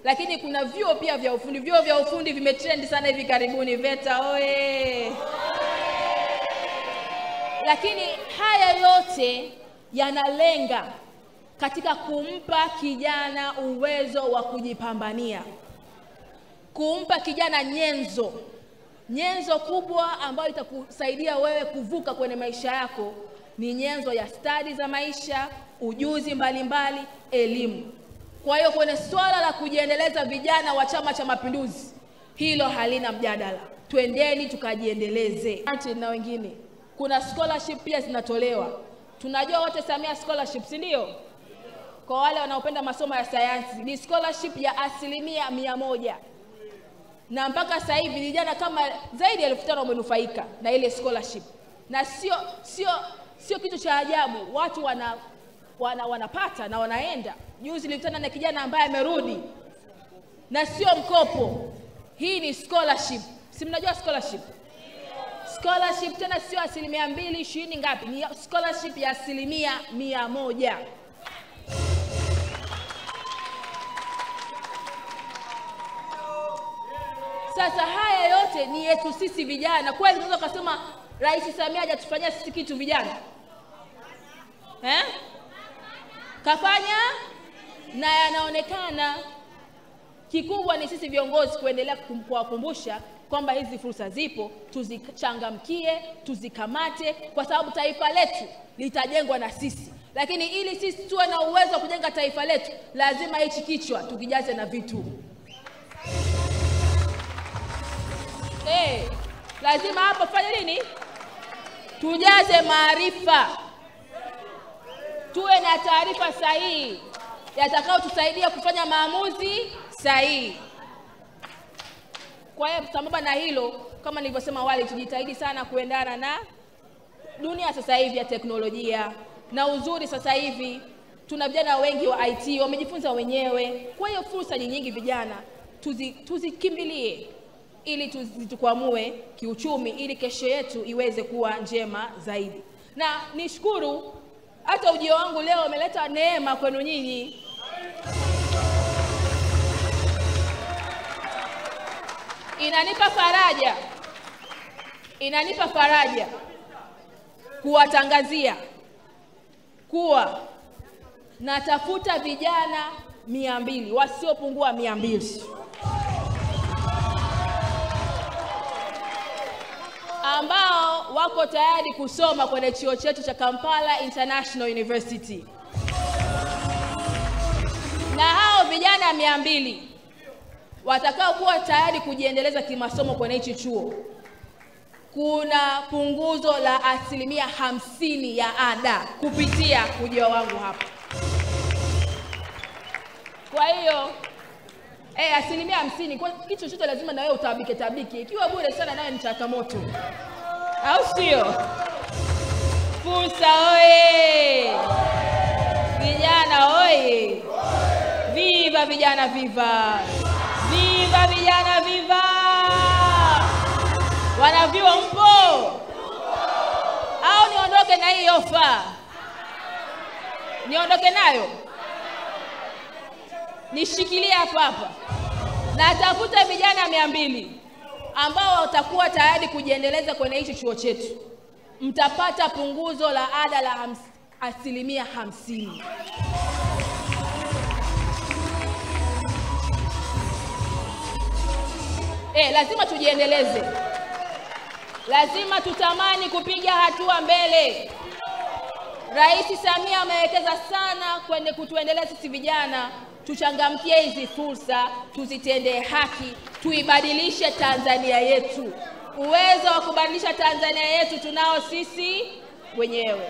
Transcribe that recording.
Lakini kuna vyuo pia vya ufundi. Vyuo vya ufundi vimetrend sana hivi karibuni. VETA oye! Lakini haya yote yanalenga katika kumpa kijana uwezo wa kujipambania. Kumpa kijana nyenzo kubwa ambayo itakusaidia wewe kuvuka kwenye maisha yako ni nyenzo ya stadi za maisha, ujuzi mbalimbali, elimu. Kwa hiyo kwenye swala la kujiendeleza vijana wa Chama cha Mapinduzi, hilo halina mjadala. Twendeni tukajiendeleze. Na wengine, kuna scholarship pia zinatolewa. Tunajua wote Samia scholarship, si ndio? Kwa wale wanaopenda masomo ya sayansi, ni scholarship ya 100%. Na mpaka sasa hivi vijana kama zaidi ya 1500 wamenufaika na ile scholarship. Na sio kitu cha ajabu, watu wanapata na wanaenda. Juzi nilikutana na kijana ambaye amerudi. Na sio mkopo. Hii ni scholarship. Si mnajua scholarship? Scholarship tena sio 200, 20 ngapi? Ni scholarship ya 100%. Sasa haya yote ni yetu sisi vijana. Kweli unaweza kusema Rais Samia hajatufanyia sisi kitu vijana? Kafanya na yanaonekana. Kikubwa ni sisi viongozi kuendelea kuwakumbusha kwamba hizi fursa zipo, tuzichangamkie, tuzikamate, kwa sababu taifa letu litajengwa na sisi. Lakini ili sisi tuwe na uwezo wa kujenga taifa letu, lazima hichi kichwa tukijaze na vitu. Lazima hapo fanya nini? Tujaze maarifa. Tuwe na taarifa sahihi yatakao tusaidia kufanya maamuzi sahihi. Kwa hiyo sambamba na hilo, kama nilivyosema awali, tujitahidi sana kuendana na dunia sasa hivi ya teknolojia. Na uzuri sasa hivi tuna vijana wengi wa IT wamejifunza wenyewe. Kwa hiyo fursa ni nyingi vijana, tuzikimbilie ili tukwamue kiuchumi, ili kesho yetu iweze kuwa njema zaidi. Na nishukuru hata ujio wangu leo umeleta neema kwenu nyinyi. Inanipa faraja kuwatangazia kuwa natafuta vijana 200 wasiopungua 200 ambao wako tayari kusoma kwenye chuo chetu cha Kampala International University. Na hao vijana 200 watakao kuwa tayari kujiendeleza kimasomo kwenye hichi chuo, kuna punguzo la 50% ya ada kupitia ujio wangu hapa. Kwa hiyo 50%, kwa kitu chochote lazima na wewe utabike. Ikiwa bure sana nayo ni changamoto. Au sio? Fursa oye! Vijana oye! Viva vijana viva! Viva vijana viva! Wanavyuo mpo? Au niondoke na hii ofa? Niondoke nayo? Nishikilie hapa. Natafuta vijana 200 ambao watakuwa tayari kujiendeleza kwenye hicho chuo chetu. Mtapata punguzo la ada la 50%. Lazima tujiendeleze. Lazima tutamani kupiga hatua mbele. Rais Samia amewekeza sana kwenye kutuendeleza sisi vijana. Tuchangamkie hizi fursa, tuzitendee haki, tuibadilishe Tanzania yetu. Uwezo wa kubadilisha Tanzania yetu tunao sisi wenyewe.